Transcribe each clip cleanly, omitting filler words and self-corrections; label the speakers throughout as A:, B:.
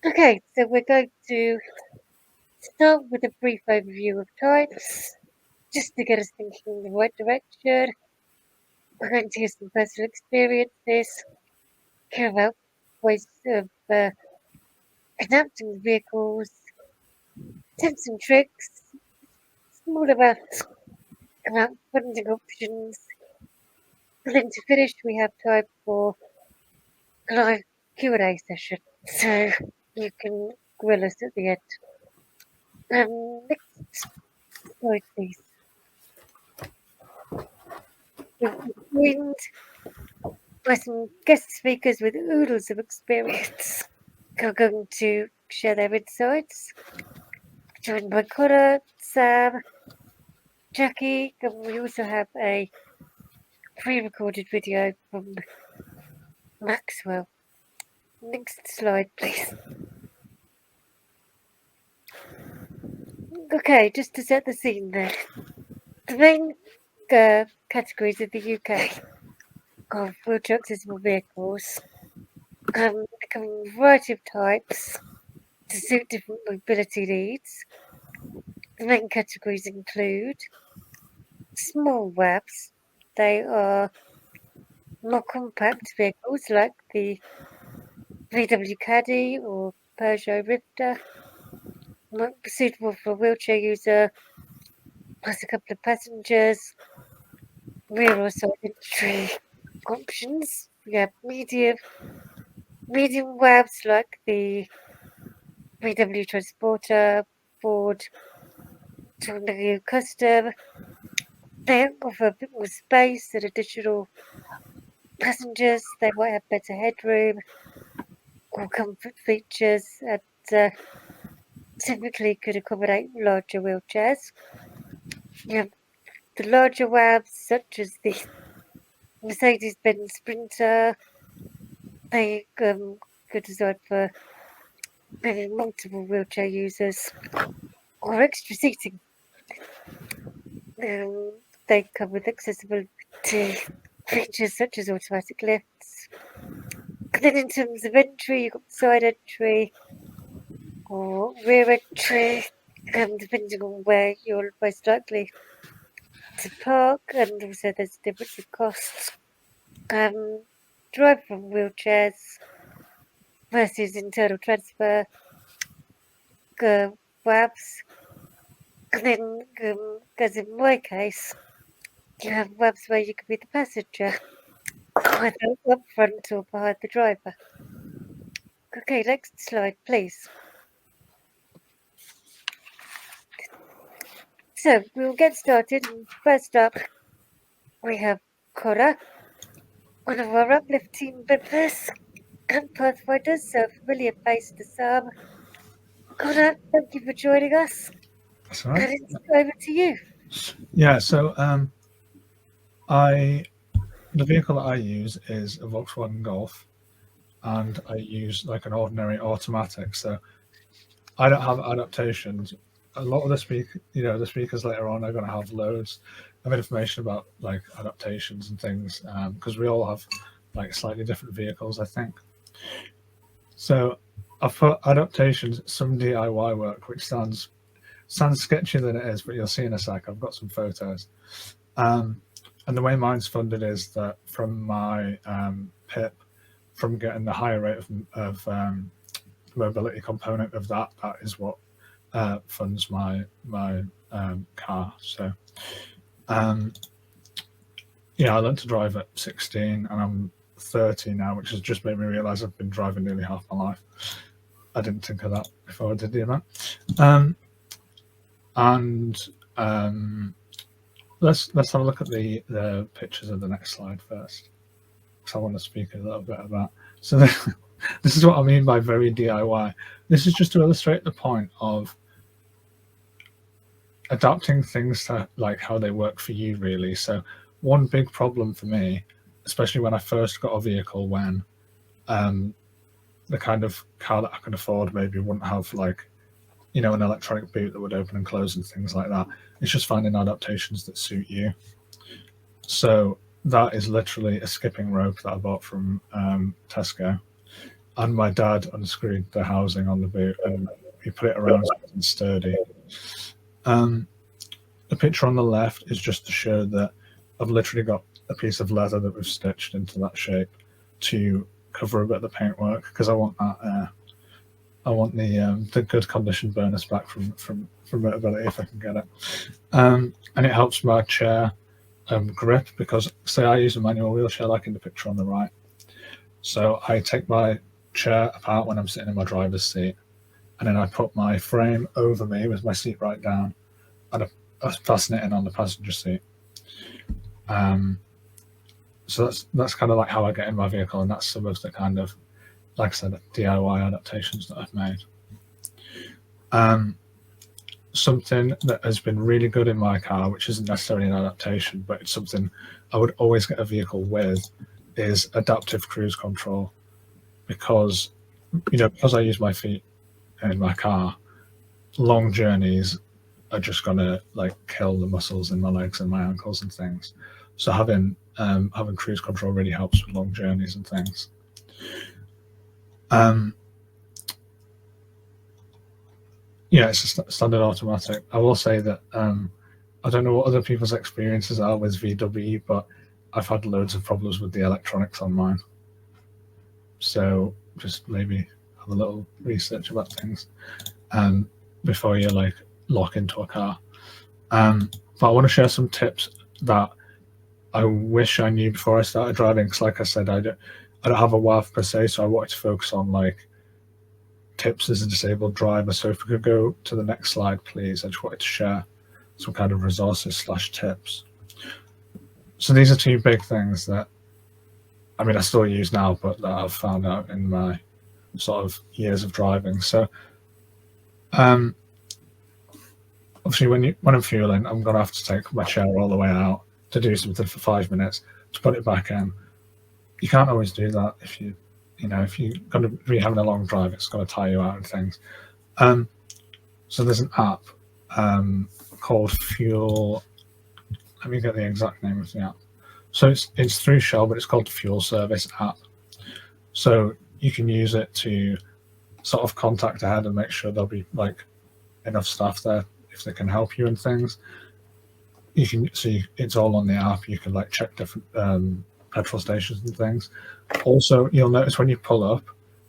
A: Okay, so we're going to start with a brief overview of types, just to get us thinking in the right direction. We're going to use some personal experiences, hear about ways of adapting vehicles, tips and tricks, small about funding options, and then to finish we have time for a live Q&A session, so you can grill us at the end. Next slide, please. We've been joined by some guest speakers with oodles of experience who are going to share their insights. Joined by Connor, Sam, Jackie, and we also have a pre-recorded video from Maxwell. Next slide, please. Okay, just to set the scene there. The main categories of the UK are wheelchair accessible vehicles. They come in a variety of types to suit different mobility needs. The main categories include small webs. They are more compact vehicles like the VW Caddy or Peugeot Rifter, more suitable for a wheelchair user, plus a couple of passengers, rear or side entry options. We have medium webs like the VW Transporter, Ford Tornado Custom. They offer a bit more space and additional passengers. They might have better headroom or comfort features and typically could accommodate larger wheelchairs. You have the larger webs such as the Mercedes-Benz Sprinter. They could designed for maybe multiple wheelchair users or extra seating. They come with accessibility features such as automatic lifts. And then in terms of entry, you've got side entry or rear entry, depending on where you're most likely to park, and also there's a difference in costs. Drive from wheelchairs versus internal transfer, webs, and then as in my case, you have webs where you can be the passenger, either up front or behind the driver. Okay, next slide, please. So we'll get started. First up, we have Cora, one of our UpLift Team members and Pathfinders, so familiar face to some. Connor, thank you for joining us.
B: That's all right.
A: And it's over to you.
B: Yeah, so the vehicle that I use is a Volkswagen Golf, and I use like an ordinary automatic. So I don't have adaptations. A lot of the speakers later on are going to have loads of information about like adaptations and things, because we all have like slightly different vehicles, I think. So I've put adaptations, some DIY work, which sounds sketchier than it is, but you'll see in a sec. I've got some photos. And the way mine's funded is that from my PIP, from getting the higher rate of mobility component of that is what funds my car. So yeah, I learned to drive at 16 and I'm 30 now, which has just made me realise I've been driving nearly half my life. I didn't think of that before I did the event. Let's have a look at the pictures of the next slide first, because I want to speak a little bit about. So this is what I mean by very DIY. This is just to illustrate the point of adapting things to like how they work for you, really. So one big problem for me, especially when I first got a vehicle, when the kind of car that I could afford maybe wouldn't have like, an electronic boot that would open and close and things like that. It's just finding adaptations that suit you. So that is literally a skipping rope that I bought from Tesco. and my dad unscrewed the housing on the boot and he put it around something sturdy. The picture on the left is just to show that I've literally got a piece of leather that we've stitched into that shape to cover a bit of the paintwork, because I want that. I want the good condition bonus back from Motability if I can get it. And it helps my chair grip, because say I use a manual wheelchair like in the picture on the right. So I take my chair apart when I'm sitting in my driver's seat, and then I put my frame over me with my seat right down, and I fasten it in on the passenger seat. So that's kind of like how I get in my vehicle, and that's some of the kind of, like I said, DIY adaptations that I've made. Something that has been really good in my car, which isn't necessarily an adaptation, but it's something I would always get a vehicle with, is adaptive cruise control. Because I use my feet in my car, long journeys are just gonna like kill the muscles in my legs and my ankles and things. So having cruise control really helps with long journeys and things. Yeah, it's a standard automatic. I will say that I don't know what other people's experiences are with VW, but I've had loads of problems with the electronics on mine. So just maybe have a little research about things before you like lock into a car. But I want to share some tips that I wish I knew before I started driving, because like I said, I don't have a WAV per se, so I wanted to focus on like tips as a disabled driver. So if we could go to the next slide, please. I just wanted to share some kind of resources / tips. So these are two big things that, I mean, I still use now, but that I've found out in my sort of years of driving. So obviously when I'm fueling, I'm going to have to take my chair all the way out to do something for 5 minutes to put it back in. You can't always do that if you're going to be having a long drive, it's going to tire you out and things. So there's an app called Fuel. Let me get the exact name of the app. So it's through Shell, but it's called the Fuel Service app. So you can use it to sort of contact ahead and make sure there'll be like enough staff there if they can help you and things. You can see it's all on the app. You can like check different petrol stations and things. Also, you'll notice when you pull up,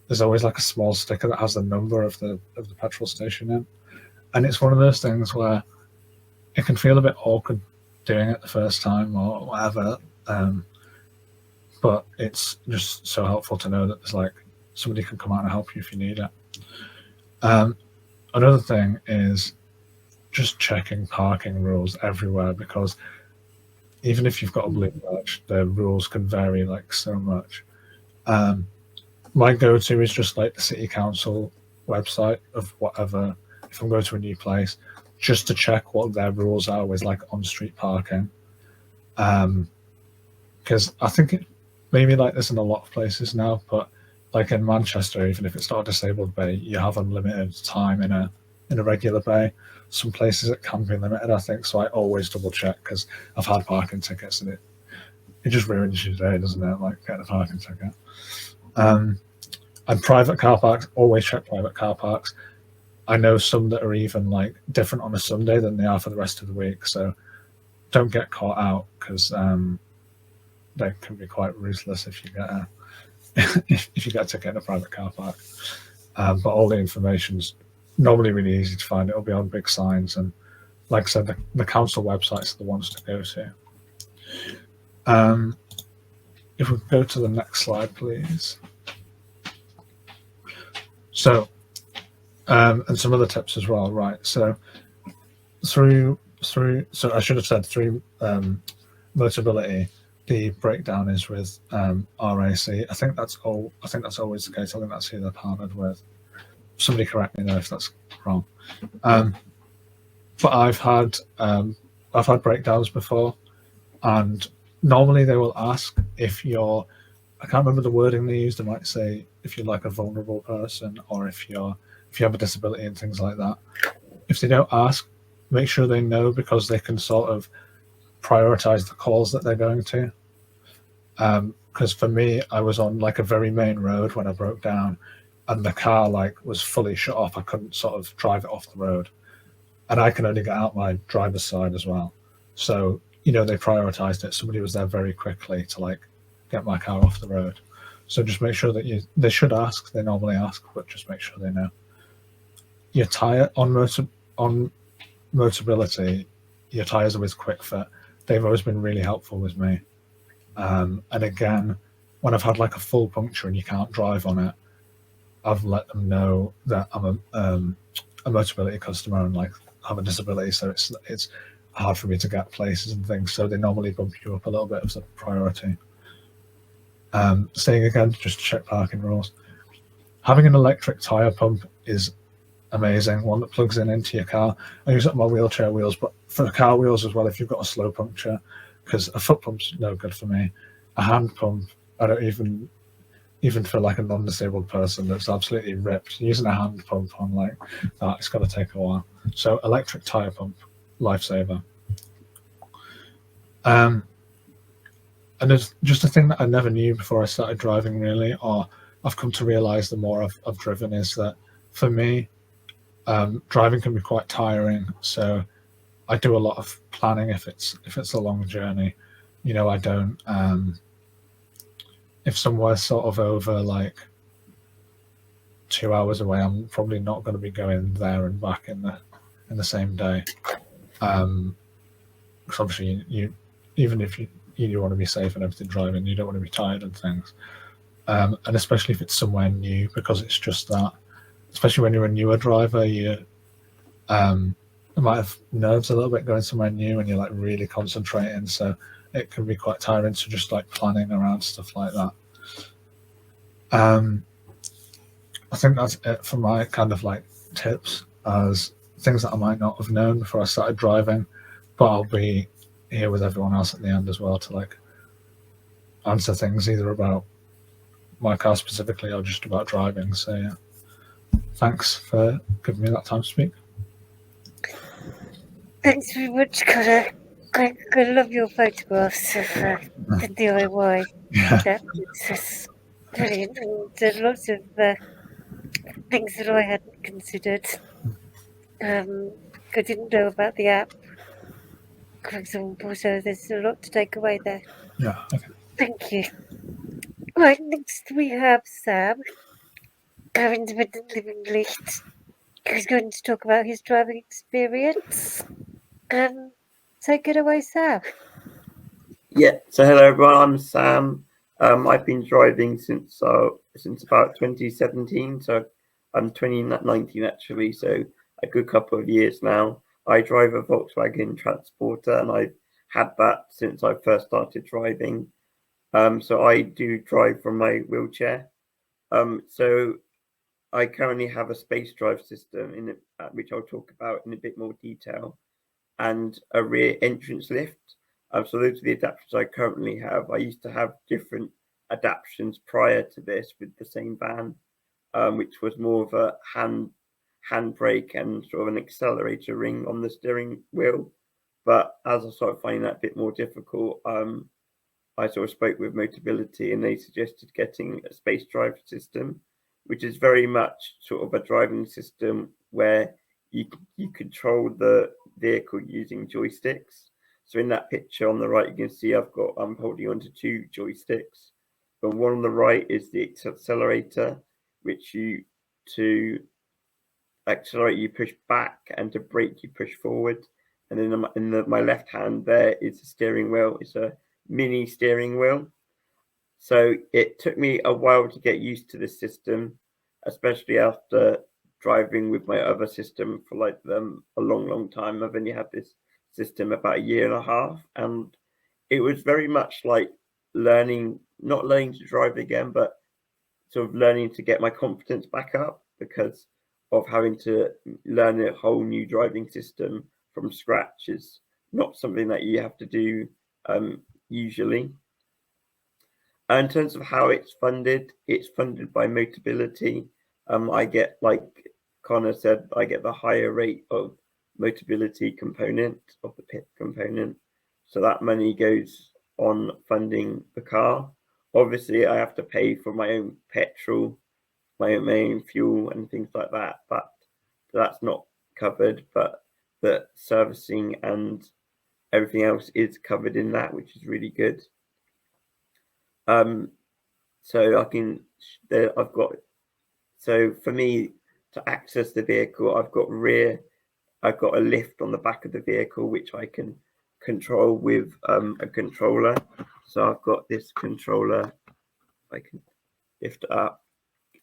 B: there's always like a small sticker that has the number of the petrol station in, and it's one of those things where it can feel a bit awkward doing it the first time or whatever, but it's just so helpful to know that there's like somebody can come out and help you if you need it. Another thing is just checking parking rules everywhere, because even if you've got a blue badge, the rules can vary like so much. My go-to is just like the city council website of whatever, if I'm going to a new place, just to check what their rules are with like on-street parking. Because I think it maybe like this in a lot of places now, but like in Manchester, even if it's not a disabled bay, you have unlimited time in a regular bay. Some places it can be limited, I think, so I always double check, because I've had parking tickets and it just ruins your day, doesn't it? Like getting a parking ticket. And private car parks, always check private car parks. I know some that are even like different on a Sunday than they are for the rest of the week, so don't get caught out, because they can be quite ruthless if you get if you get a ticket in a private car park. But all the information's normally really easy to find. It'll be on big signs, and like I said, the council websites are the ones to go to. If we go to the next slide, please. So, and some other tips as well, right? So so I should have said through Motability, the breakdown is with RAC. I think that's always the case. I think that's who they're partnered with. Somebody correct me though if that's wrong. But I've had breakdowns before, and normally they will ask if you're, I can't remember the wording they use. They might say if you're like a vulnerable person, or if you have a disability and things like that. If they don't ask, make sure they know, because they can sort of prioritize the calls that they're going to. because for me, I was on like a very main road when I broke down, and the car like was fully shut off. I couldn't sort of drive it off the road, and I can only get out my driver's side as well. So they prioritized it. Somebody was there very quickly to like get my car off the road. So just make sure that they should ask. They normally ask, but just make sure they know. Your tire on Motability, your tires are with Quick Fit. They've always been really helpful with me. And again, when I've had like a full puncture and you can't drive on it, I've let them know that I'm a Motability customer and like have a disability, so it's hard for me to get places and things. So they normally bump you up a little bit as a priority. Saying again, just check parking rules. Having an electric tire pump is amazing. One that plugs into your car. I use it on my wheelchair wheels, but for the car wheels as well, if you've got a slow puncture, because a foot pump's no good for me. A hand pump, I don't even for like a non-disabled person that's absolutely ripped, using a hand pump on like that, it's going to take a while. So electric tire pump, lifesaver. And there's just a thing that I never knew before I started driving, really, or I've come to realize the more I've driven, is that for me, driving can be quite tiring. So I do a lot of planning if it's a long journey. I don't if somewhere's sort of over like 2 hours away, I'm probably not going to be going there and back in the same day. Because obviously you even if you want to be safe and everything driving, you don't want to be tired and things. And especially if it's somewhere new, because it's just that. Especially when you're a newer driver, you might have nerves a little bit going somewhere new, and you're like really concentrating. So it can be quite tiring to just like planning around stuff like that. I think that's it for my kind of like tips as things that I might not have known before I started driving, but I'll be here with everyone else at the end as well to like answer things either about my car specifically or just about driving. So yeah, thanks for giving me that time to speak.
A: Thanks very much, Connor. I love your photographs of the DIY.
B: Yeah.
A: It's brilliant, and lots of things that I hadn't considered. I didn't know about the app, for example, so there's a lot to take away there.
B: Yeah. Okay.
A: Thank you. Right, next we have Sam, our independent living lead, who's going to talk about his driving experience. Take it away, Sam.
C: Yeah, so hello everyone, I'm Sam. I've been driving since about 2017, so I'm 2019 actually, so a good couple of years now. I drive a Volkswagen Transporter, and I've had that since I first started driving. So I do drive from my wheelchair. So I currently have a space drive system which I'll talk about in a bit more detail, and a rear entrance lift. So those are the adaptations I currently have. I used to have different adaptations prior to this with the same van, which was more of a handbrake and sort of an accelerator ring on the steering wheel. But as I started finding that a bit more difficult, I sort of spoke with Motability, and they suggested getting a space drive system, which is very much sort of a driving system where you control the vehicle using joysticks. So in that picture on the right, you can see I'm holding onto two joysticks, but one on the right is the accelerator, which to accelerate you push back, and to brake you push forward. And then in my left hand there is the steering wheel. It's a mini steering wheel. So it took me a while to get used to this system, especially after driving with my other system for like a long time. I've only had this system about a year and a half, and it was very much like not learning to drive again, but sort of learning to get my confidence back up, because of having to learn a whole new driving system from scratch is not something that you have to do usually. In terms of how it's funded by Motability. I get, like Connor said, I get the higher rate of Motability component, of the PIP component. So that money goes on funding the car. obviously I have to pay for my own petrol, my own fuel and things like that, but that's not covered. But the servicing and everything else is covered in that, which is really good. So I've got, so for me to access the vehicle, I've got a lift on the back of the vehicle, which I can control with a controller. So I've got this controller, I can lift it up.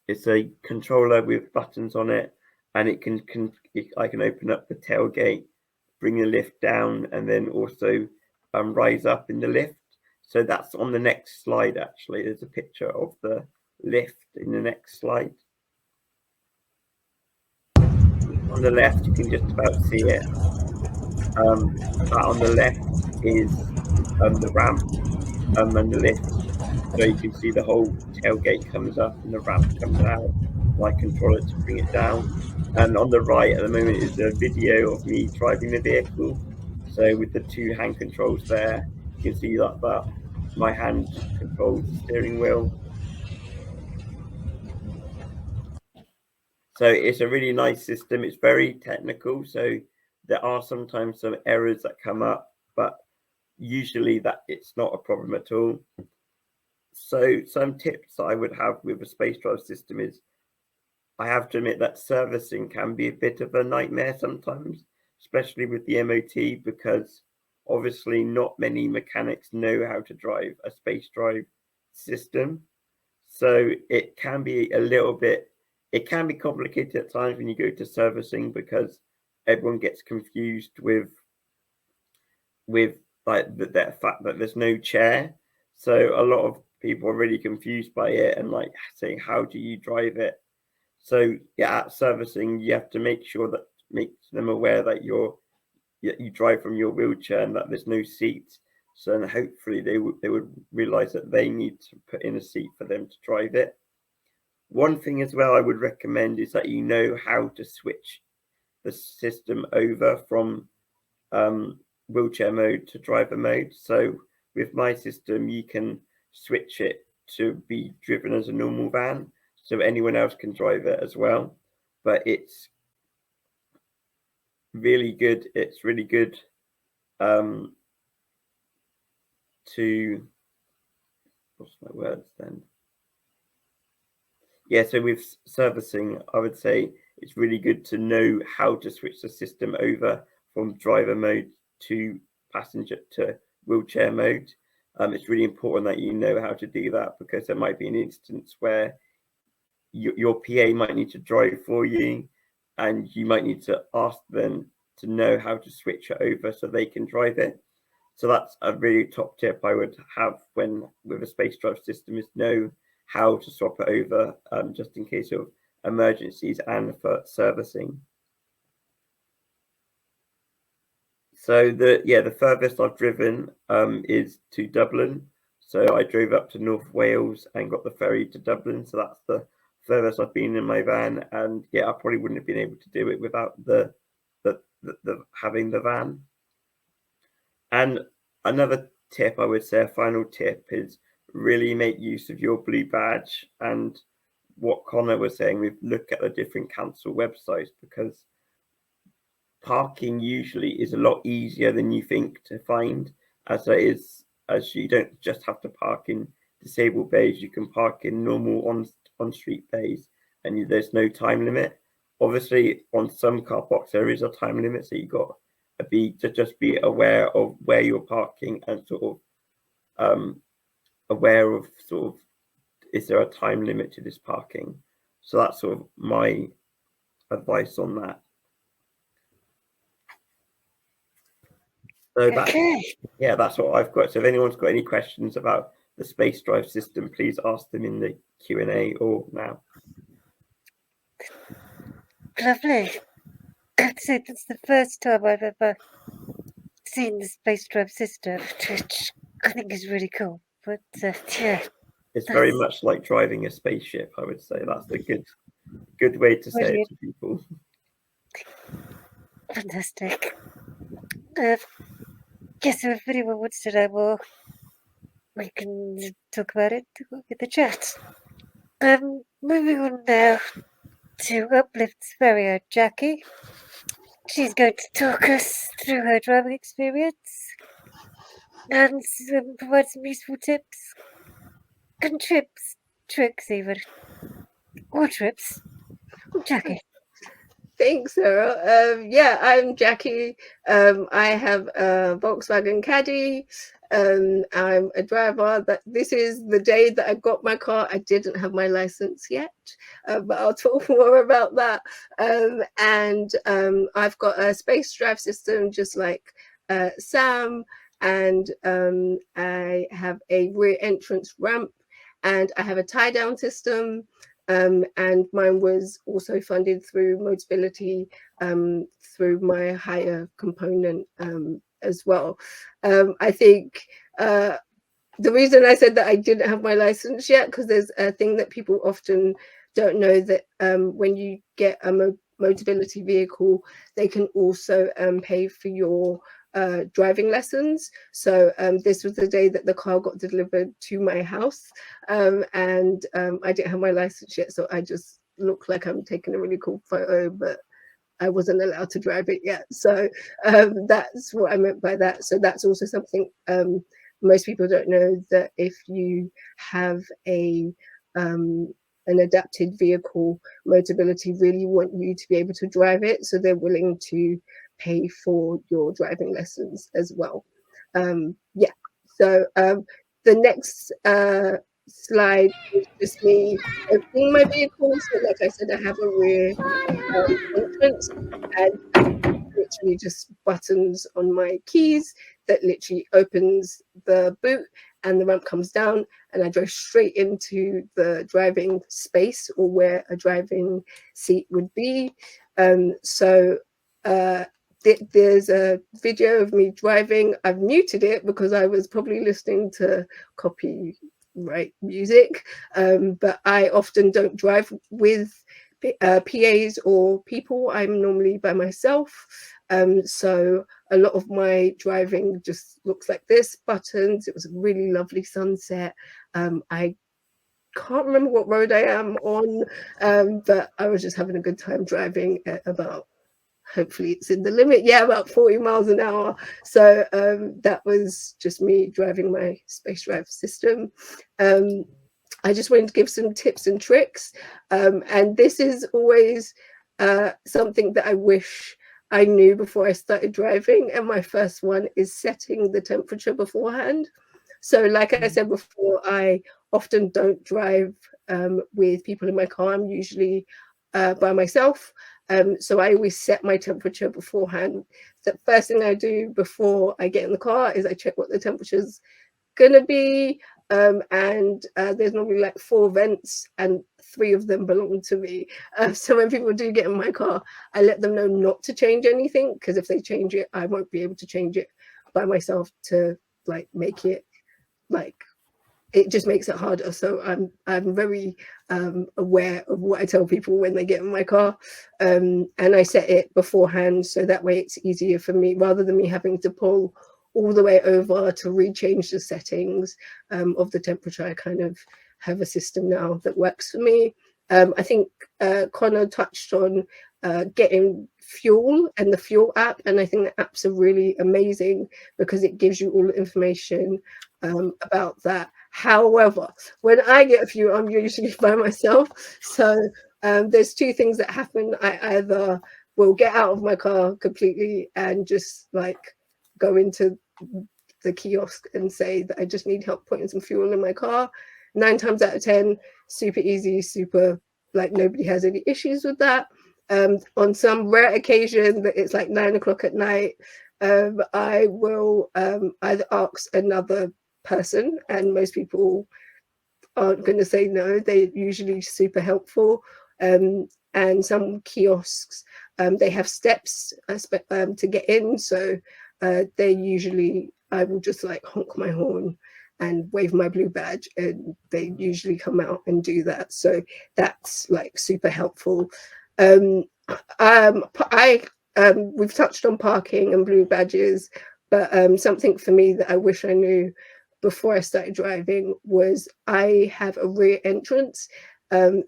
C: It's a controller with buttons on it, and I can open up the tailgate, bring the lift down, and then also rise up in the lift. So that's on the next slide. Actually, there's a picture of the lift in the next slide. On the left, you can just about see it. That on the left is the ramp and the lift. So you can see the whole tailgate comes up and the ramp comes out. I control it to bring it down. And on the right at the moment is a video of me driving the vehicle. So with the two hand controls there, you can see that my hand controls the steering wheel. So it's a really nice system. It's very technical. So there are sometimes some errors that come up, but usually that it's not a problem at all. So some tips that I would have with a space drive system is, I have to admit that servicing can be a bit of a nightmare sometimes, especially with the MOT, because obviously not many mechanics know how to drive a space drive system. So it can be it can be complicated at times when you go to servicing, because everyone gets confused with like the fact that there's no chair. So a lot of people are really confused by it and like saying, how do you drive it? So yeah, at servicing, you have to make them aware that you drive from your wheelchair and that there's no seat. So hopefully they would realize that they need to put in a seat for them to drive it. One thing as well I would recommend is that you know how to switch the system over from wheelchair mode to driver mode. So with my system, you can switch it to be driven as a normal van, so anyone else can drive it as well. But it's really good. It's really good to, what's my words then? Yeah, so with servicing, I would say it's really good to know how to switch the system over from driver mode to passenger to wheelchair mode. It's really important that you know how to do that, because there might be an instance where your PA might need to drive for you, and you might need to ask them to know how to switch it over so they can drive it. So that's a really top tip I would have with a space drive system, is know how to swap it over, just in case of emergencies and for servicing. So the furthest I've driven is to Dublin. So I drove up to North Wales and got the ferry to Dublin. So that's the furthest I've been in my van. And yeah, I probably wouldn't have been able to do it without the having the van. And another tip, I would say, a final tip, is really make use of your blue badge. And what Connor was saying, we look at the different council websites, because parking usually is a lot easier than you think to find, as you don't just have to park in disabled bays, you can park in normal on street bays, and there's no time limit. Obviously on some car parks there is a time limit, so you got to just be aware of where you're parking, and sort of aware of sort of, is there a time limit to this parking? So that's sort of my advice on that. So that's what I've got. So if anyone's got any questions about the space drive system, please ask them in the Q&A or now.
A: Lovely. That's it. That's the first time I've ever seen the space drive system, which I think is really cool. But yeah,
C: it's very much like driving a spaceship, I would say. That's a good way to say it to people.
A: Fantastic. Yes, so if anyone wants to know more we can talk about it in the chat. Moving on now to UpLift's very own Jackie. She's going to talk us through her driving experience and provide some useful tips and tricks even, or trips. Jackie.
D: Thanks, Sarah. Yeah, I'm Jackie. I have a Volkswagen Caddy. I'm a driver. This is the day that I got my car. I didn't have my license yet, but I'll talk more about that. And I've got a space drive system, just like Sam. And I have a rear entrance ramp, and I have a tie down system. And mine was also funded through Motability, through my higher component as well. I think the reason I said that I didn't have my license yet, because there's a thing that people often don't know, that when you get a Motability vehicle, they can also pay for your driving lessons. So this was the day that the car got delivered to my house, and I didn't have my license yet, so I just look like I'm taking a really cool photo, but I wasn't allowed to drive it yet. So that's what I meant by that. So that's also something most people don't know, that if you have an adapted vehicle, Motability really want you to be able to drive it, so they're willing to pay for your driving lessons as well. Yeah, so the next slide is just me opening my vehicle. So like I said, I have a rear entrance, and literally just buttons on my keys that literally opens the boot, and the ramp comes down, and I drove straight into the driving space, or where a driving seat would be. There's a video of me driving. I've muted it because I was probably listening to copyright music, but I often don't drive with PAs or people. I'm normally by myself, so a lot of my driving just looks like this: buttons. It was a really lovely sunset. I can't remember what road I am on, but I was just having a good time driving at about, hopefully it's in the limit, about 40 miles an hour. So that was just me driving my space drive system. I just wanted to give some tips and tricks, and this is always something that I wish I knew before I started driving, and my first one is setting the temperature beforehand. So like I said before, I often don't drive with people in my car. I'm usually by myself. So I always set my temperature beforehand. The first thing I do before I get in the car is I check what the temperature's gonna be, and there's normally like 4 vents, and 3 of them belong to me. So when people do get in my car, I let them know not to change anything, because if they change it, I won't be able to change it by myself to like make it like, it just makes it harder. So I'm very aware of what I tell people when they get in my car, and I set it beforehand, so that way it's easier for me, rather than me having to pull all the way over to rechange the settings of the temperature. I kind of have a system now that works for me. I think Connor touched on getting fuel and the fuel app, and I think the apps are really amazing because it gives you all the information about that. However, when I get fuel, I'm usually by myself, so there's 2 things that happen. I either will get out of my car completely and just like go into the kiosk and say that I just need help putting some fuel in my car. 9 times out of 10, super easy, super, like, nobody has any issues with that. On some rare occasion that it's like 9 o'clock at night, I will either ask another person, and most people aren't going to say no. They're usually super helpful. And some kiosks, they have steps to get in, so they usually, I will just like honk my horn and wave my blue badge, and they usually come out and do that. So that's like super helpful. We've touched on parking and blue badges, but something for me that I wish I knew before I started driving was I have a rear entrance.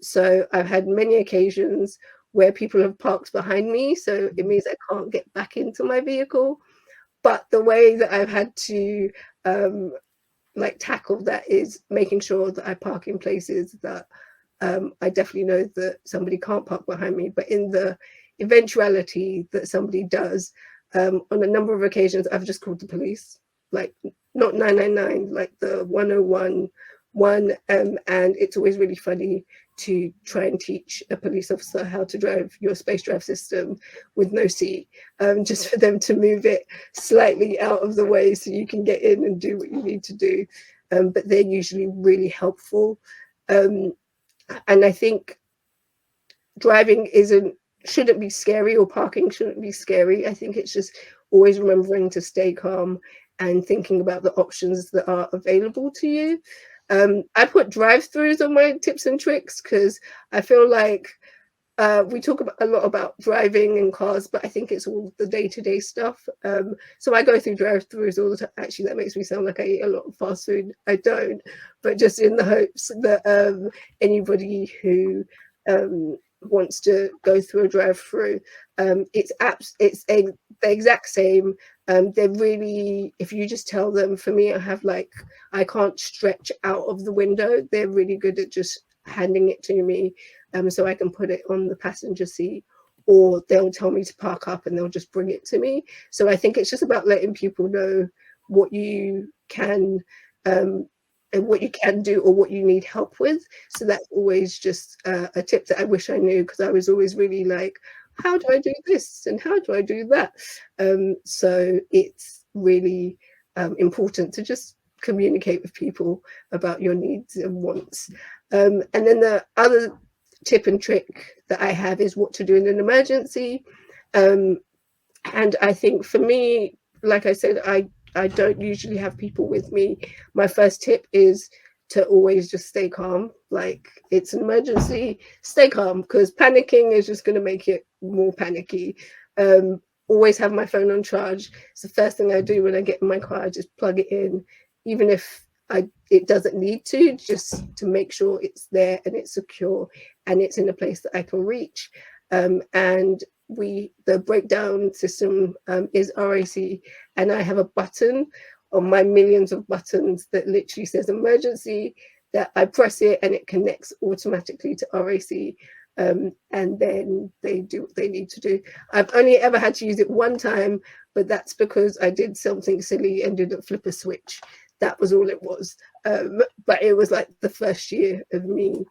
D: So I've had many occasions where people have parked behind me. So it means I can't get back into my vehicle. But the way that I've had to like tackle that is making sure that I park in places that I definitely know that somebody can't park behind me. But in the eventuality that somebody does, on a number of occasions, I've just called the police, like not 999, like the 101 one. And it's always really funny to try and teach a police officer how to drive your space drive system with no seat, just for them to move it slightly out of the way so you can get in and do what you need to do. But they're usually really helpful. And I think driving shouldn't be scary, or parking shouldn't be scary. I think it's just always remembering to stay calm and thinking about the options that are available to you. I put drive-throughs on my tips and tricks because I feel like we talk a lot about driving and cars, but I think it's all the day-to-day stuff. So I go through drive-throughs all the time. Actually, that makes me sound like I eat a lot of fast food. I don't, but just in the hopes that anybody who wants to go through a drive-through, it's the exact same. They're really, if you just tell them, for me, I can't stretch out of the window. They're really good at just handing it to me, so I can put it on the passenger seat, or they'll tell me to park up and they'll just bring it to me. So I think it's just about letting people know what you can and what you can do or what you need help with. So that's always just a tip that I wish I knew, because I was always really like, how do I do this and how do I do that? So it's really important to just communicate with people about your needs and wants. And then the other tip and trick that I have is what to do in an emergency. And I think for me, like I said, I don't usually have people with me. My first tip is to always just stay calm. Like, it's an emergency, stay calm, because panicking is just going to make it more panicky. Always have my phone on charge. It's the first thing I do when I get in my car. I just plug it in, even if it doesn't need to, just to make sure it's there and it's secure and it's in a place that I can reach. And the breakdown system is RAC, and I have a button on my millions of buttons that literally says emergency, that I press it and it connects automatically to RAC. And then they do what they need to do. I've only ever had to use it one time, but that's because I did something silly and didn't flip a switch. That was all it was. But it was like the first year of me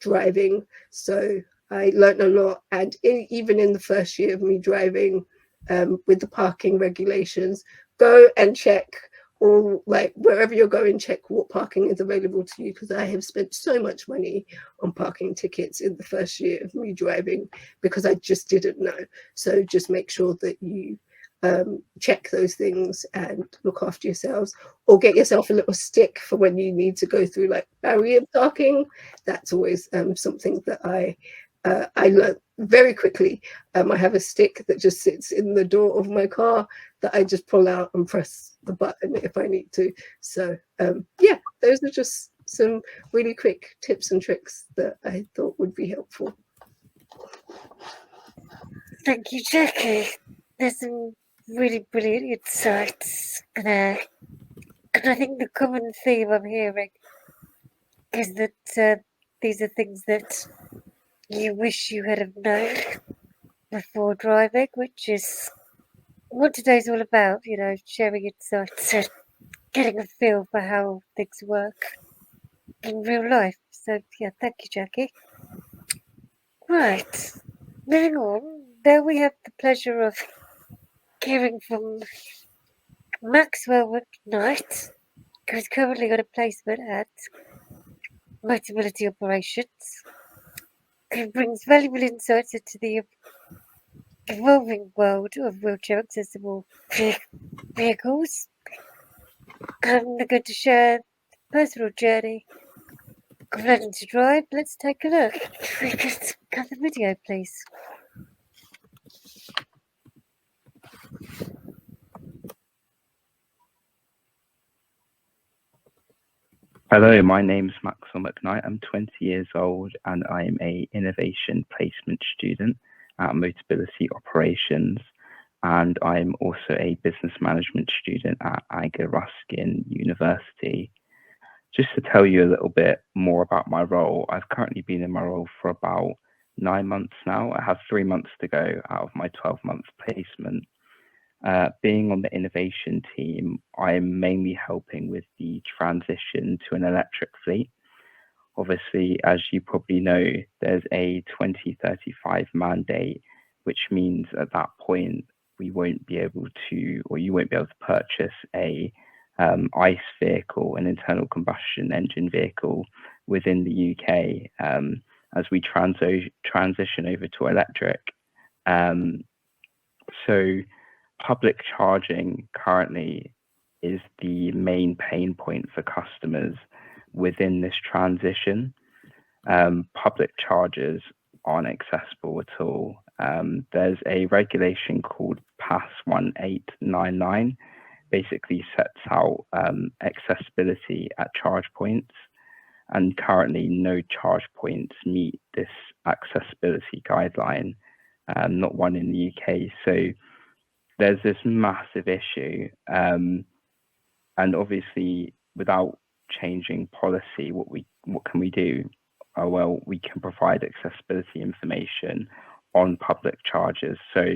D: driving. So I learned a lot. And even in the first year of me driving, with the parking regulations, go and check, or like wherever you're going, check what parking is available to you, because I have spent so much money on parking tickets in the first year of me driving because I just didn't know. So just make sure that you check those things and look after yourselves, or get yourself a little stick for when you need to go through like barrier parking. That's always something that I learned very quickly. I have a stick that just sits in the door of my car that I just pull out and press the button if I need to. So yeah, those are just some really quick tips and tricks that I thought would be helpful.
A: Thank you, Jackie. There's some really brilliant insights there. And I think the common theme I'm hearing is that these are things that you wish you had have known before driving, which is what today's all about, sharing insights and getting a feel for how things work in real life. So yeah, thank you, Jackie. Right, moving on. Now we have the pleasure of hearing from Maxwell McKnight, who is currently on a placement at Mobility Operations, who brings valuable insights into the evolving world of wheelchair accessible vehicles. And they're going to share the personal journey of learning to drive. Let's take a look. If we could cut the video, please.
E: Hello, my name's Maxwell McKnight. I'm 20 years old and I am a innovation placement student at Motability Operations, and I'm also a business management student at Aga Ruskin University. Just to tell you a little bit more about my role, I've currently been in my role for about 9 months now. I have 3 months to go out of my 12-month placement. Being on the innovation team, I'm mainly helping with the transition to an electric fleet. Obviously, as you probably know, there's a 2035 mandate, which means at that point, we won't be able to, or you won't be able to purchase a ICE vehicle, an internal combustion engine vehicle within the UK as we transition over to electric. So public charging currently is the main pain point for customers within this transition. Public chargers aren't accessible at all. There's a regulation called PAS 1899, basically sets out accessibility at charge points, and currently no charge points meet this accessibility guideline, not one in the UK. So there's this massive issue, and obviously without changing policy, what can we do? Oh, well, we can provide accessibility information on public chargers. So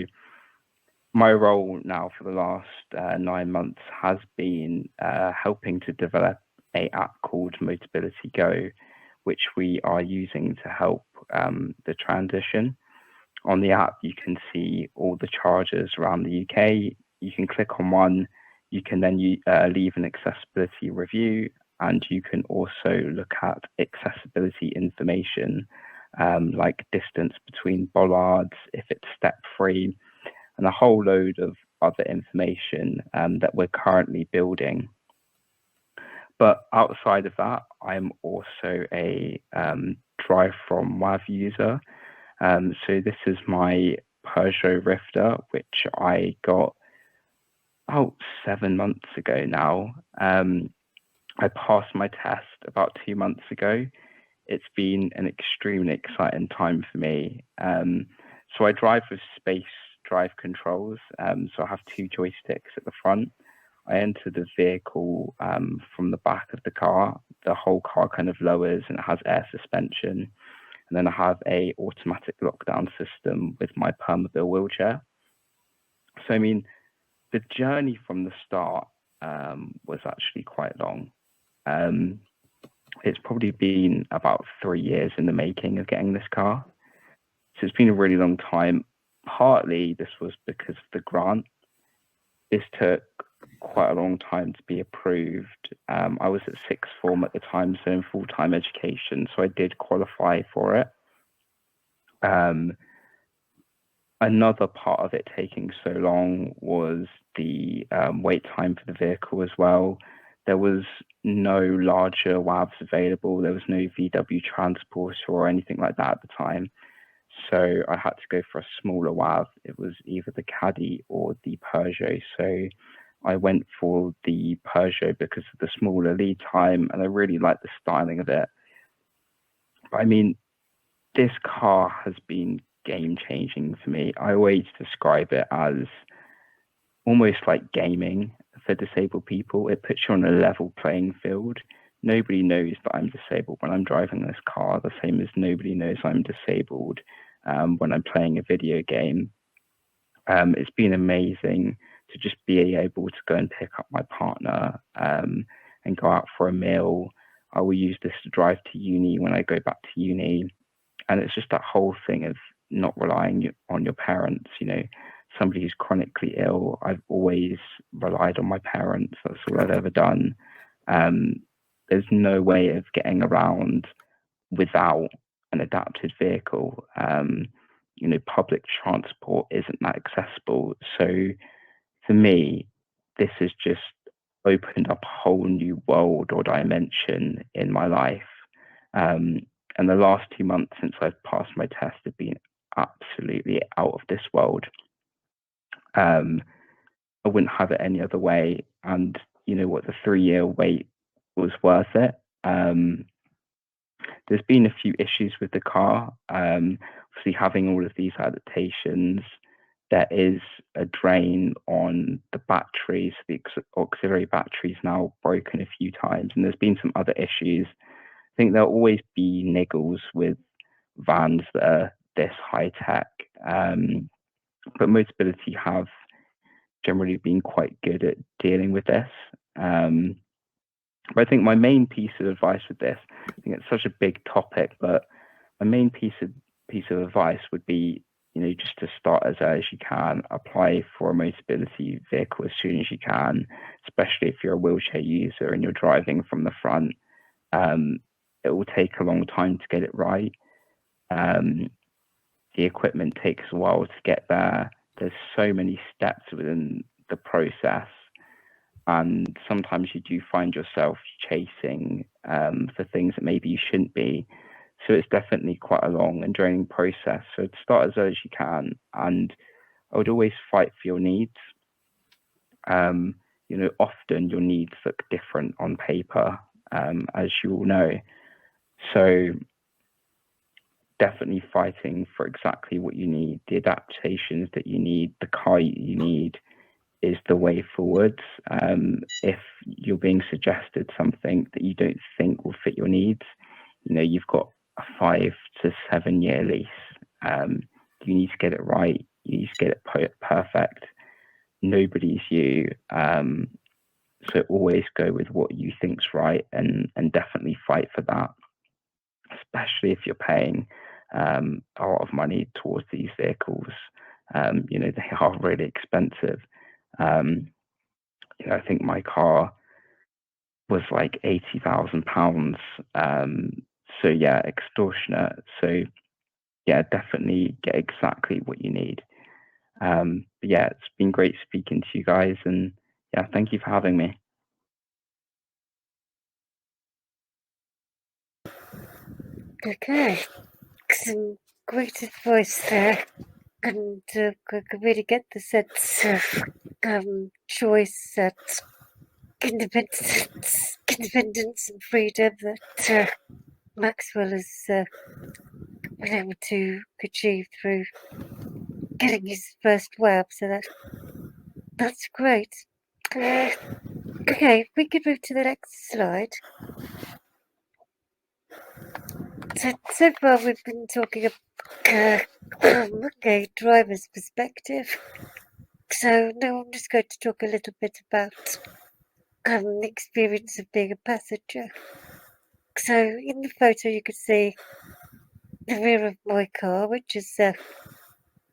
E: my role now for the last 9 months has been helping to develop an app called Motability Go, which we are using to help the transition. On the app, you can see all the chargers around the UK. You can click on one, you can then leave an accessibility review, and you can also look at accessibility information like distance between bollards, if it's step-free, and a whole load of other information that we're currently building. But outside of that, I'm also a drive from WAV user. So this is my Peugeot Rifter, which I got about 7 months ago now. I passed my test about 2 months ago. It's been an extremely exciting time for me. So I drive with space drive controls. So I have 2 joysticks at the front. I enter the vehicle from the back of the car. The whole car kind of lowers and it has air suspension. And then I have a automatic lockdown system with my Permobil wheelchair. So, I mean, the journey from the start was actually quite long. It's probably been about 3 years in the making of getting this car. So it's been a really long time. Partly this was because of the grant. This took quite a long time to be approved. I was at sixth form at the time, so in full-time education, so I did qualify for it. Another part of it taking so long was the wait time for the vehicle as well. There was no larger WAVs available. There was no VW transporter or anything like that at the time. So I had to go for a smaller WAV. It was either the Caddy or the Peugeot. So I went for the Peugeot because of the smaller lead time, and I really liked the styling of it. But I mean, this car has been game-changing for me. I always describe it as almost like gaming for disabled people. It puts you on a level playing field. Nobody knows that I'm disabled when I'm driving this car, the same as nobody knows I'm disabled when I'm playing a video game. It's been amazing to just be able to go and pick up my partner and go out for a meal. I will use this to drive to uni when I go back to uni. And it's just that whole thing of not relying on your parents, you know, somebody who's chronically ill. I've always relied on my parents. That's all I've ever done. There's no way of getting around without an adapted vehicle. You know, public transport isn't that accessible. So for me, this has just opened up a whole new world or dimension in my life. And the last 2 months since I've passed my test have been absolutely out of this world. I wouldn't have it any other way. And you know what, the 3-year wait was worth it. There's been a few issues with the car. Obviously, having all of these adaptations, there is a drain on the batteries. The auxiliary battery's now broken a few times, and there's been some other issues. I think there'll always be niggles with vans that are this high tech, but Motability have generally been quite good at dealing with this. But I think my main piece of advice with this, I think it's such a big topic, but my main piece of advice would be, just to start as early as you can, apply for a Motability vehicle as soon as you can, especially if you're a wheelchair user and you're driving from the front. It will take a long time to get it right. The equipment takes a while to get there. There's so many steps within the process. And sometimes you do find yourself chasing for things that maybe you shouldn't be. So it's definitely quite a long and draining process. So start as early as you can. And I would always fight for your needs. Often your needs look different on paper, as you all know. So definitely fighting for exactly what you need, the adaptations that you need, the car you need, is the way forwards. If you're being suggested something that you don't think will fit your needs, you've got a 5 to 7 year lease. You need to get it right. You need to get it perfect. Nobody's you. So always go with what you think's right, and definitely fight for that, especially if you're paying a lot of money towards these vehicles. They are really expensive. I think my car was like £80,000. So yeah, extortionate. So yeah, definitely get exactly what you need. But yeah, it's been great speaking to you guys, and yeah, thank you for having me.
A: Okay, some great advice there, and I could really get the sense of choice, that independence and freedom that Maxwell has been able to achieve through getting his first web. So that's great. Okay, we could move to the next slide. So far we've been talking from a driver's perspective. So now I'm just going to talk a little bit about the experience of being a passenger. So in the photo you can see the rear of my car, which is a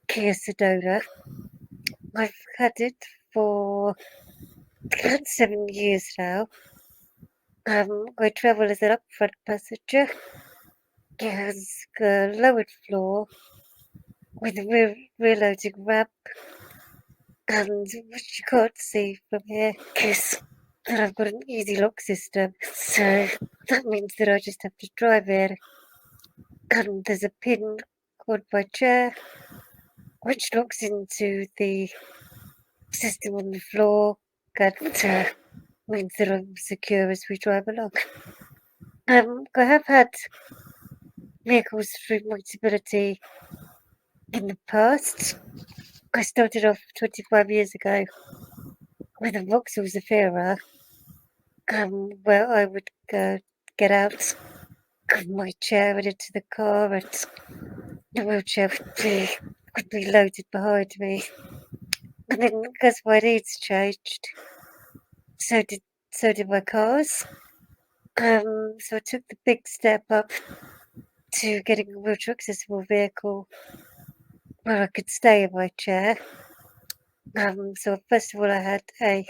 A: Kia Sedona. I've had it for 7 years now. I travel as an up-front passenger. It has a lowered floor with a rear loading ramp, and which you can't see from here is that I've got an easy lock system. So that means that I just have to drive in, and there's a pin on my chair which locks into the system on the floor. That means that I'm secure as we drive along. I have had vehicles through Motability in the past. I started off 25 years ago with a Vauxhall Zafira, where I would get out of my chair and into the car, and the wheelchair would be loaded behind me. And then, as my needs changed, so did my cars. So I took the big step up to getting a wheelchair accessible vehicle where I could stay in my chair. So first of all, I had a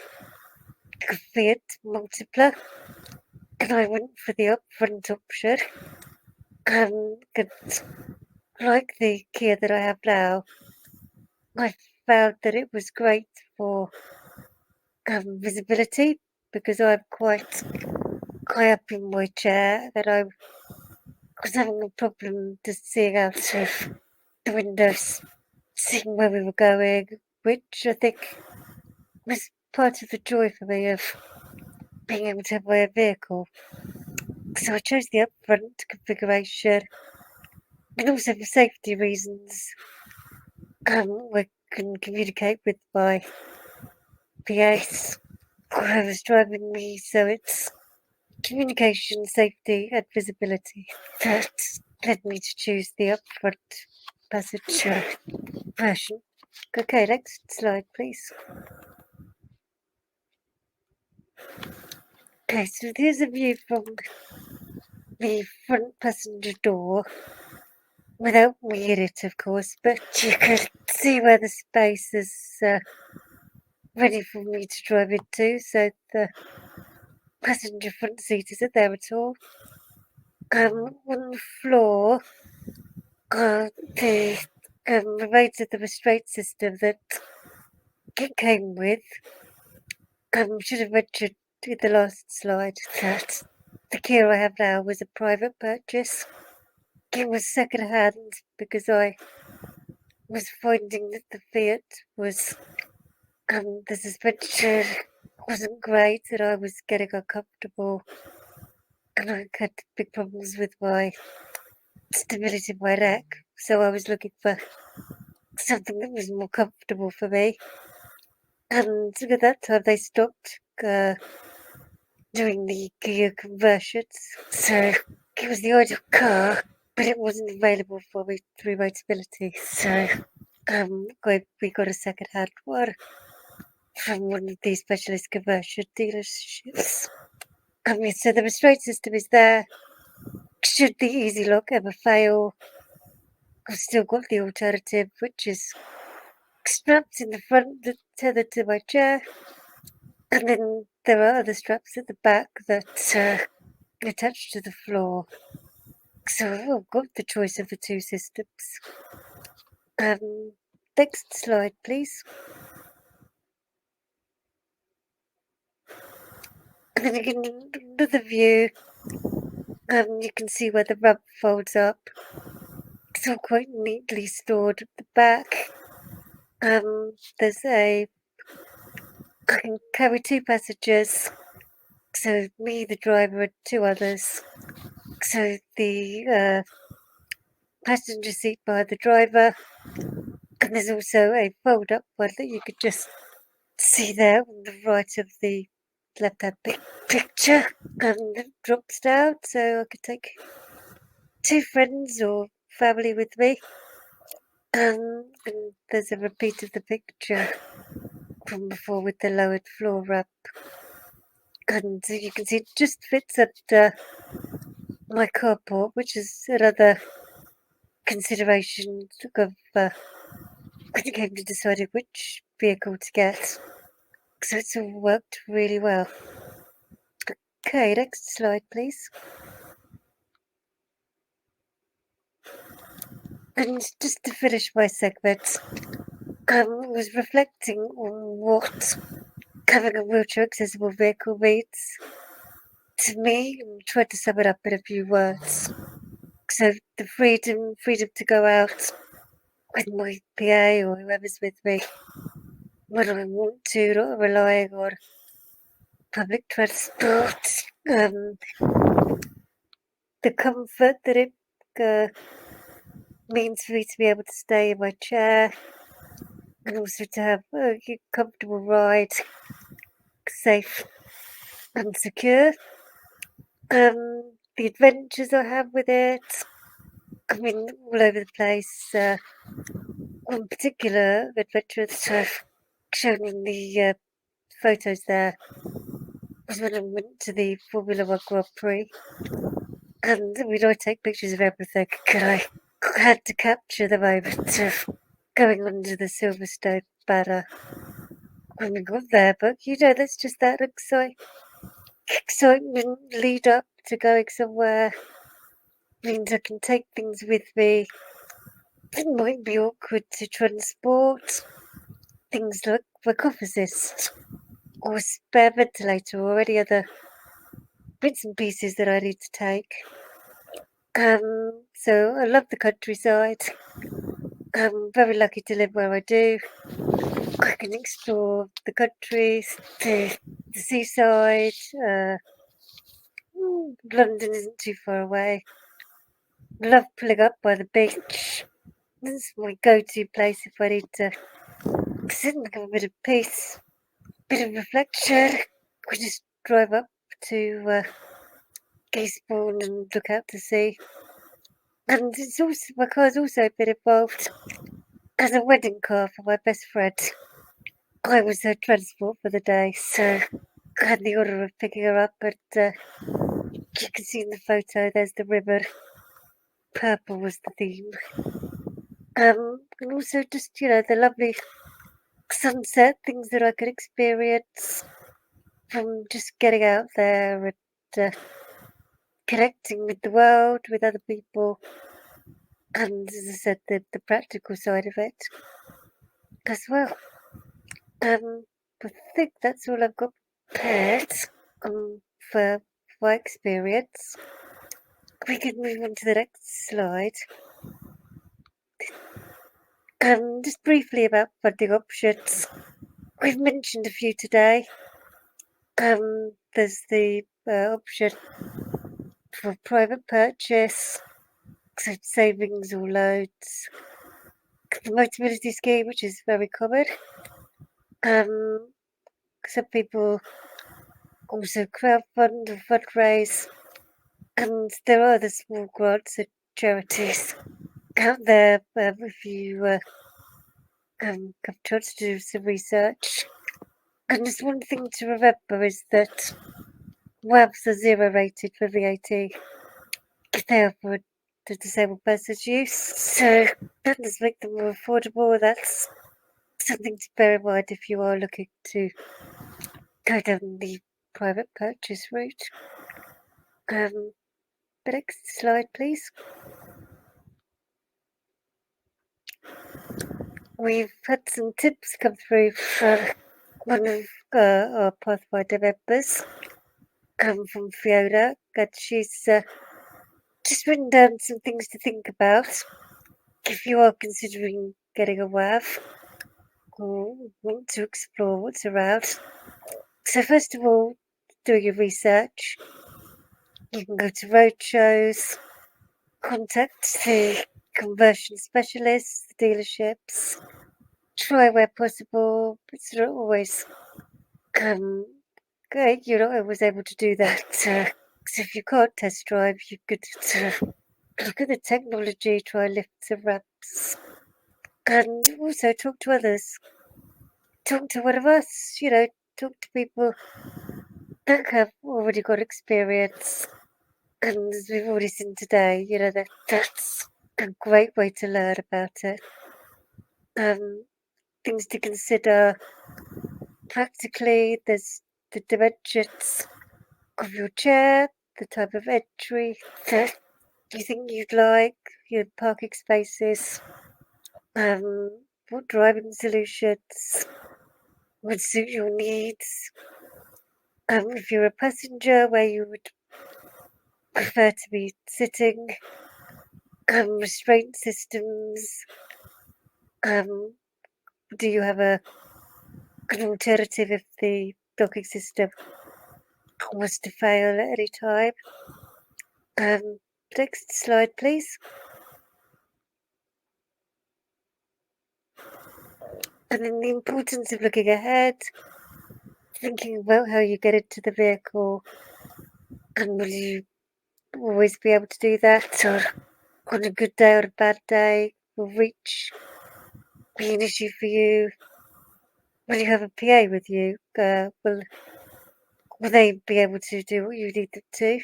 A: Fiat Multipla, and I went for the upfront option. And like the Kia that I have now, I found that it was great for visibility, because I'm quite high up in my chair, that I was having a problem just seeing out of the windows, seeing where we were going, which I think was part of the joy for me of being able to have my own vehicle. So I chose the upfront configuration, and also for safety reasons, we can communicate with my PAs, whoever's driving me, so it's communication, safety, and visibility that led me to choose the upfront passenger version. Okay, next slide, please. Okay, so here's a view from the front passenger door, without me in it, of course, but you can see where the space is ready for me to drive into, so the passenger front seat isn't there at all. On the floor, the remains of the restraint system that it came with, should have mentioned in the last slide that the Kia I have now was a private purchase. It was second hand because I was finding that the Fiat was, the suspension wasn't great and I was getting uncomfortable and I had big problems with my stability of my neck. So I was looking for something that was more comfortable for me. And at that time they stopped doing the Kia conversions. So it was the ideal car, but it wasn't available for me through Motability. So we got a second hand one from one of these specialist conversion dealerships. So the restraint system is there. Should the easy lock ever fail, I've still got the alternative, which is straps in the front that tether to my chair, and then there are other straps at the back that attach to the floor. So I've got the choice of the two systems. Next slide, please. And then again, another view. You can see where the rump folds up. It's all quite neatly stored at the back. There's I can carry two passengers. So me, the driver, and two others. So the passenger seat by the driver, and there's also a fold-up one that you could just see there on the right of the left-hand picture, and it drops down, so I could take two friends or family with me. And there's a repeat of the picture from before with the lowered floor ramp, and you can see it just fits under my carport, which is another consideration of when it came to deciding which vehicle to get. So it's all worked really well. Okay, next slide, please. And just to finish my segment, I was reflecting on what having a wheelchair accessible vehicle means to me, and tried to sum it up in a few words. So the freedom to go out with my PA or whoever's with me when I want to, not relying on public transport. The comfort that it means for me to be able to stay in my chair and also to have a comfortable ride, safe and secure. The adventures I have with it, I mean, all over the place. One particular adventure that I've shown in the photos there was when I went to the Formula One Grand Prix. And I mean, I take pictures of everything, and I had to capture the moment of going under the Silverstone banner when we got there. But that's just that excitement lead up to going somewhere. Means I can take things with me. It might be awkward to transport. Things like my cough assist, or a spare ventilator, or any other bits and pieces that I need to take. So I love the countryside. I'm very lucky to live where I do. I can explore the country, the seaside, London isn't too far away. Love pulling up by the beach. This is my go-to place if I need to sit and have a bit of peace, bit of reflection. We just drive up to Eastbourne and look out to sea. And it's also, my car's also been involved as a wedding car for my best friend. I was her transport for the day, so I had the honour of picking her up, and you can see in the photo there's the ribbon. Purple was the theme. And also just, the lovely sunset, things that I could experience from just getting out there and connecting with the world, with other people, and as I said, the practical side of it as well. I think that's all I've got prepared for my experience. We can move on to the next slide. Just briefly about funding options. We've mentioned a few today. There's the option for private purchase, so savings or loans. The Motability scheme, which is very common. Some people also crowdfund or fundraise, and there are other small grants and charities out there if you have a chance to do some research. And just one thing to remember is that WABs are zero rated for VAT if they are for the disabled person's use, so that does make them more affordable. That's something to bear in mind if you are looking to go down the private purchase route. The next slide, please. We've had some tips come through from one of our Pathfinder members, from Fiona, and she's just written down some things to think about if you are considering getting a WAV or want to explore what's around. So first of all, do your research. You can go to roadshows, contact the conversion specialists, the dealerships, try where possible. It's not always great. You're not always able to do that. So if you can't test drive, you could look at the technology, try lifts and ramps, and also talk to others. Talk to one of us, talk to people that have already got experience. And as we've already seen today, that's a great way to learn about it. Things to consider practically, there's the dimensions of your chair, the type of entry that you think you'd like, your parking spaces, what driving solutions would suit your needs. If you're a passenger, where you would prefer to be sitting, restraint systems. Do you have an alternative if the docking system was to fail at any time? Next slide, please. And then the importance of looking ahead, thinking about how you get into the vehicle, and will you always be able to do that, or on a good day or a bad day, will reach be an issue for you? Will you have a PA with you? Will they be able to do what you need them to?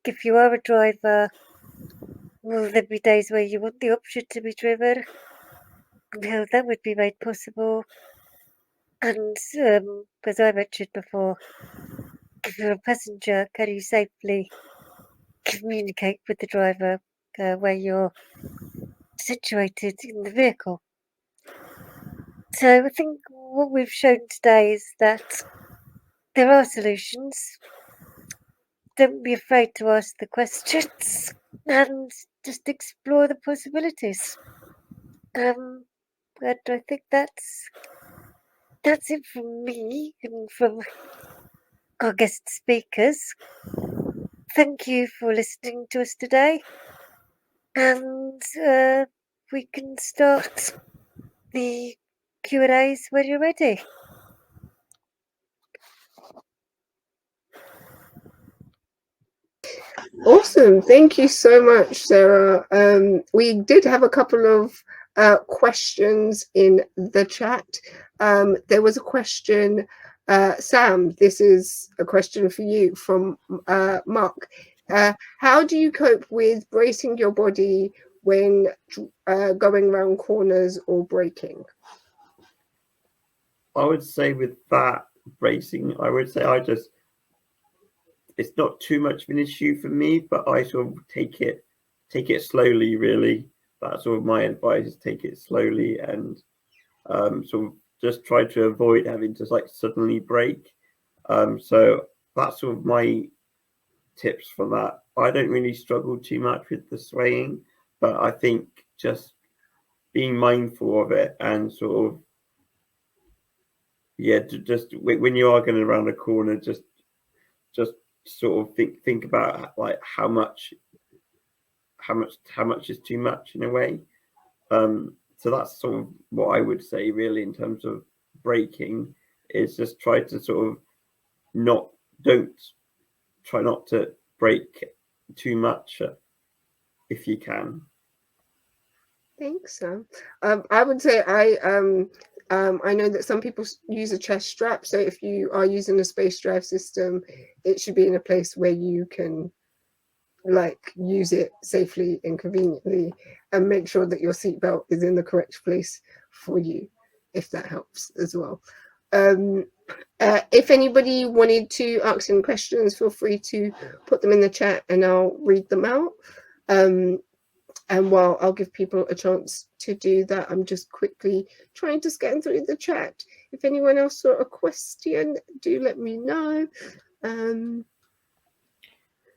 A: If you are a driver, will there be days where you want the option to be driven? And how that would be made possible? And as I mentioned before, if you're a passenger, can you safely communicate with the driver where you're situated in the vehicle? So I think what we've shown today is that there are solutions. Don't be afraid to ask the questions and just explore the possibilities. And I think that's it from me and from our guest speakers. Thank you for listening to us today. And we can start the Q&As when you're ready.
D: Awesome. Thank you so much, Sarah. We did have a couple of questions in the chat. There was a question, Sam, this is a question for you from Mark. How do you cope with bracing your body when going around corners or braking?
C: I would say with that bracing, I would say it's not too much of an issue for me, but I sort of take it slowly, really. That's sort of my advice, is take it slowly and sort of just try to avoid having to like suddenly brake. So that's sort of my tips for that. I don't really struggle too much with the swaying, but I think just being mindful of it and sort of, just when you are going around a corner, just sort of think about like how much is too much in a way. So that's sort of what I would say really in terms of braking, is just try to sort of try not to brake too much if you can.
D: Thanks, Sam. I would say I know that some people use a chest strap. So if you are using a space drive system, it should be in a place where you can like use it safely and conveniently, and make sure that your seatbelt is in the correct place for you, if that helps as well. If anybody wanted to ask any questions, feel free to put them in the chat and I'll read them out. And while I'll give people a chance to do that, I'm just quickly trying to scan through the chat. If anyone else saw a question, do let me know.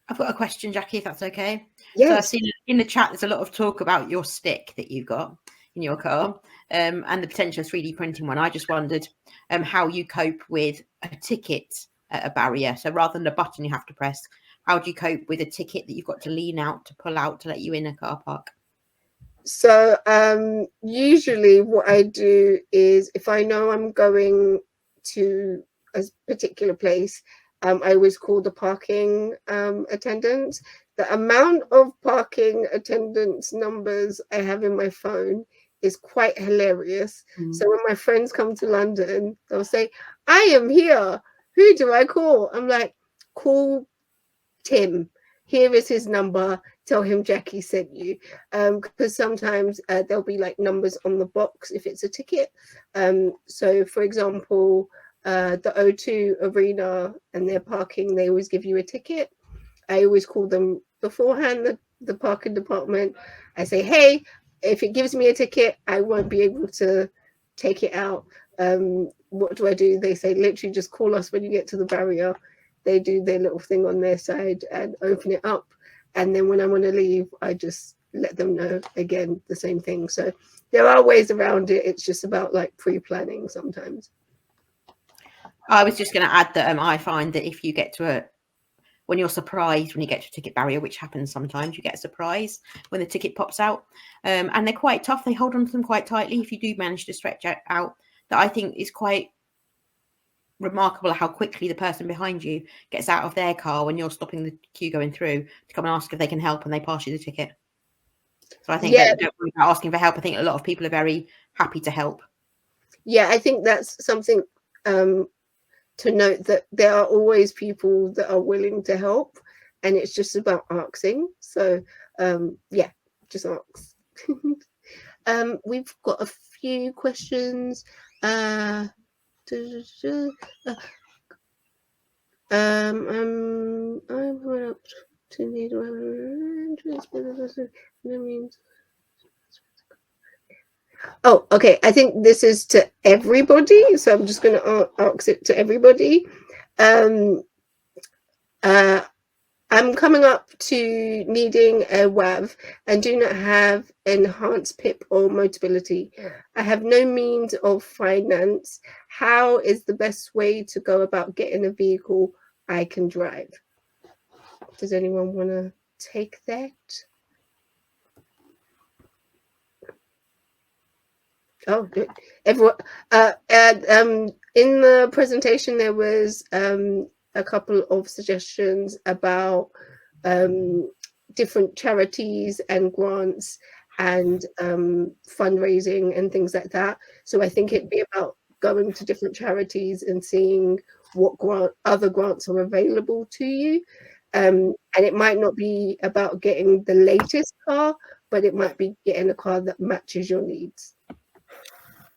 F: I've got a question, Jackie, if that's okay.
D: Yes.
F: So I've seen in the chat there's a lot of talk about your stick that you've got in your car, and the potential of 3D printing one. I just wondered how you cope with a ticket at a barrier. So rather than a button you have to press, how do you cope with a ticket that you've got to lean out to pull out to let you in a car park?
D: So usually what I do is, if I know I'm going to a particular place, I always call the parking attendants. The amount of parking attendants numbers I have in my phone is quite hilarious. So when my friends come to London, they'll say, I am here. Who do I call? I'm like, call Tim. Here is his number. Tell him Jackie sent you. Because sometimes there'll be like numbers on the box if it's a ticket. So for example, the O2 Arena and their parking, they always give you a ticket. I always call them beforehand, the parking department. I say, hey, if it gives me a ticket, I won't be able to take it out. What do I do? They say, literally just call us when you get to the barrier. They do their little thing on their side and open it up. And then when I want to leave, I just let them know, again, the same thing. So there are ways around it. It's just about like pre-planning sometimes.
F: I was just going to add that I find that if you get to when you're surprised when you get to a ticket barrier, which happens sometimes, you get a surprise when the ticket pops out. And they're quite tough. They hold on to them quite tightly. If you do manage to stretch out, that I think is quite remarkable how quickly the person behind you gets out of their car when you're stopping the queue going through to come and ask if they can help, and they pass you the ticket. So I think that don't worry about asking for help. I think a lot of people are very happy to help.
D: Yeah, I think that's something to note, that there are always people that are willing to help, and it's just about asking. So yeah, just ask. We've got a few questions. I'm up to need means. Oh, okay. I think this is to everybody, so I'm just going to ask it to everybody. I'm coming up to needing a WAV and do not have enhanced PIP or Motability. I have no means of finance. How is the best way to go about getting a vehicle I can drive. Does anyone want to take that? Oh, good. Everyone. In the presentation, there was a couple of suggestions about different charities and grants and fundraising and things like that. So I think it'd be about going to different charities and seeing what other grants are available to you. And it might not be about getting the latest car, but it might be getting a car that matches your needs.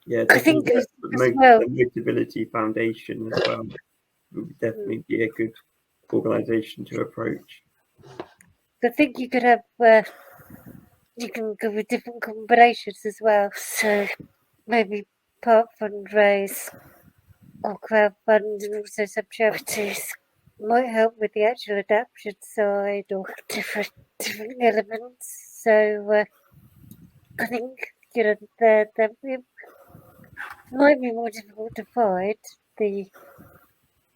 C: Yeah,
A: I think
C: the
A: as well,
C: Motability Foundation as well would definitely be a good organisation to approach.
A: I think you could have, you can go with different combinations as well. So maybe part fundraise or crowdfund and also some charities might help with the actual adaptation side or different elements. So I think, you know, it might be more difficult to find the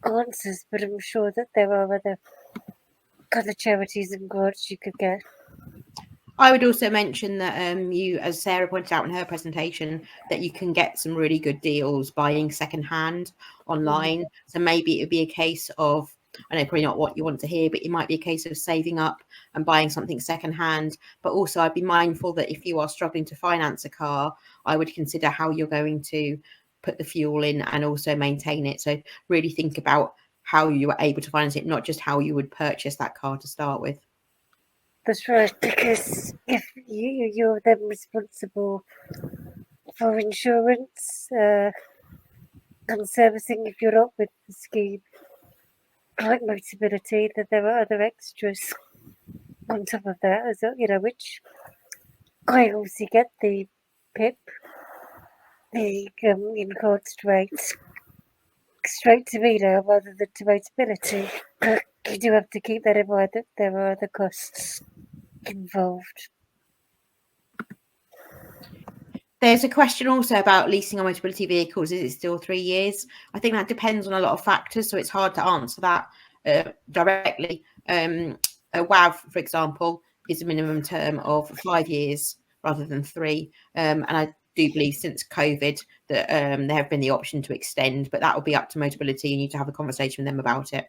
A: answers, but I'm sure that there are other charities and grants you could get.
F: I would also mention that you, as Sarah pointed out in her presentation, that you can get some really good deals buying secondhand online. So maybe it would be a case of, I know probably not what you want to hear, but it might be a case of saving up and buying something secondhand. But also I'd be mindful that if you are struggling to finance a car, I would consider how you're going to put the fuel in and also maintain it. So really think about how you were able to finance it, not just how you would purchase that car to start with.
A: That's right, because if you're then responsible for insurance and servicing if you're not with the scheme, like Motability, that there are other extras on top of that, as well, you know, which I obviously get the PIP, the enhanced rates, straight to me now rather than to Motability. But you do have to keep that in mind that there are other costs involved.
F: There's a question also about leasing on Motability vehicles. Is it still 3 years? I think that depends on a lot of factors, so it's hard to answer that directly. A WAV, for example, is a minimum term of 5 years rather than 3. And I do believe since COVID that there have been the option to extend, but that will be up to Motability. You need to have a conversation with them about it.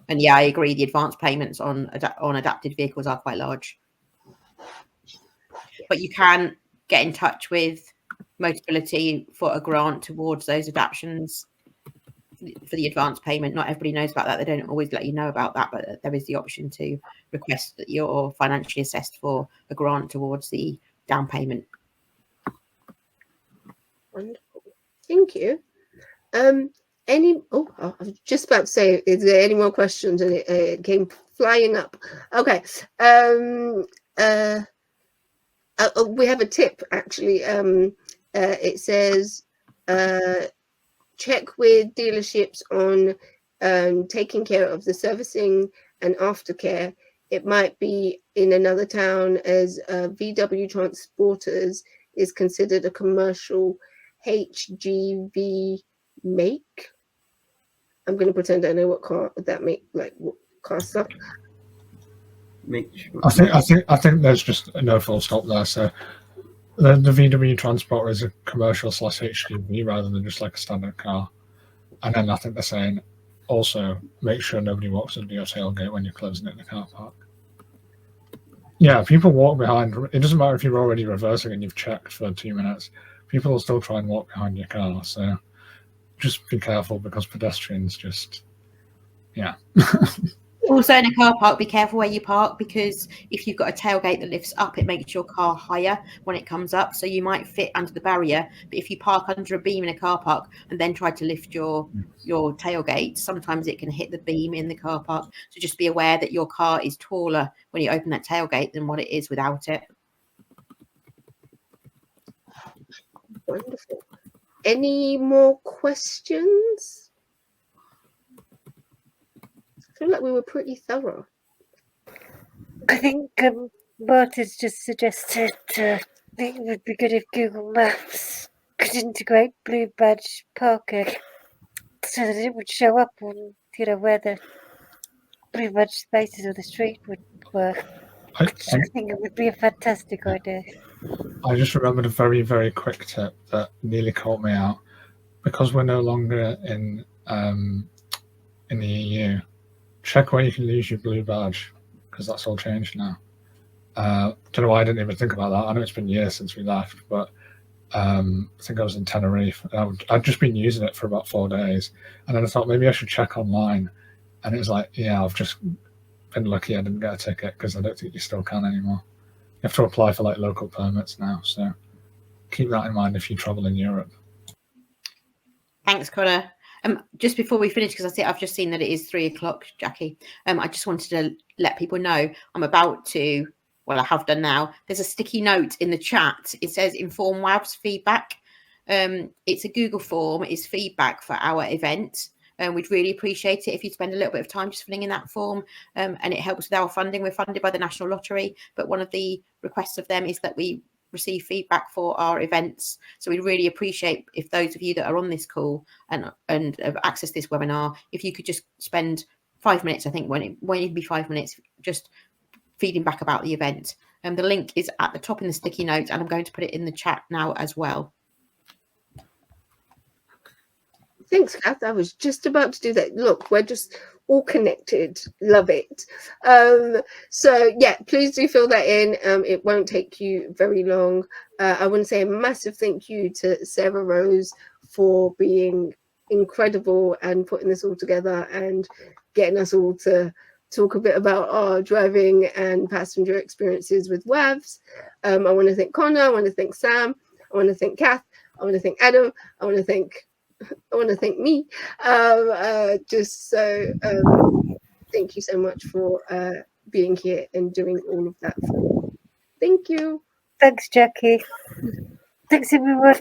F: And yeah, I agree. The advance payments on adapted vehicles are quite large. But you can get in touch with Motability for a grant towards those adaptations for the advance payment. Not everybody knows about that. They don't always let you know about that, but there is the option to request that you're financially assessed for a grant towards the down payment.
D: Wonderful. Thank you. I was just about to say, is there any more questions? And it came flying up. Okay. We have a tip actually. It says check with dealerships on taking care of the servicing and aftercare. It might be in another town, as VW Transporters is considered a commercial HGV make. I'm going to pretend I know what car that make, like what car stuff.
B: I think there's just no full stop there. So the VW Transporter is a commercial / HGV rather than just like a standard car. And then I think they're saying also make sure nobody walks under your tailgate when you're closing it in the car park. Yeah, people walk behind. It doesn't matter if you're already reversing and you've checked for 2 minutes. People will still try and walk behind your car. So just be careful, because pedestrians just, yeah.
F: Also in a car park, be careful where you park, because if you've got a tailgate that lifts up, it makes your car higher when it comes up. So you might fit under the barrier, but if you park under a beam in a car park and then try to lift your tailgate, sometimes it can hit the beam in the car park. So just be aware that your car is taller when you open that tailgate than what it is without it.
D: Wonderful. Any more questions? I feel like we were pretty thorough.
A: I think Martin's just suggested it would be good if Google Maps could integrate blue badge parking so that it would show up on, you know, where the pretty much spaces on the street would work.
B: I,
A: I think it would be a fantastic idea.
B: I just remembered a very, very quick tip that nearly caught me out. Because we're no longer in the EU, check where you can use your blue badge, because that's all changed now. Don't know why I didn't even think about that. I know it's been years since we left, but I think I was in Tenerife. I'd just been using it for about 4 days, and then I thought maybe I should check online, and it was like, yeah, I've just been lucky I didn't get a ticket, because I don't think you still can anymore. You have to apply for like local permits now, so keep that in mind if you travel in Europe.
F: Thanks, Connor. Just before we finish, because I've just seen that it is 3 o'clock, Jackie. I just wanted to let people know I'm about to, well, I have done now. There's a sticky note in the chat. It says inform WAV's feedback. It's a Google form. It's feedback for our event. We'd really appreciate it if you'd spend a little bit of time just filling in that form, and it helps with our funding. We're funded by the National Lottery, but one of the requests of them is that we receive feedback for our events. So we'd really appreciate if those of you that are on this call and have accessed this webinar, if you could just spend 5 minutes, I think when it'd be 5 minutes, just feeding back about the event. The link is at the top in the sticky notes, and I'm going to put it in the chat now as well.
D: Thanks, Kath. I was just about to do that. Look, we're just all connected. Love it. So yeah, please do fill that in. It won't take you very long. I want to say a massive thank you to Sarah Rose for being incredible and putting this all together and getting us all to talk a bit about our driving and passenger experiences with WAVs. I want to thank Connor. I want to thank Sam. I want to thank Kath. I want to thank Adam. I want to thank me. Just so thank you so much for being here and doing all of that for me. Thank you.
A: Thanks, Jackie. Thanks, everyone.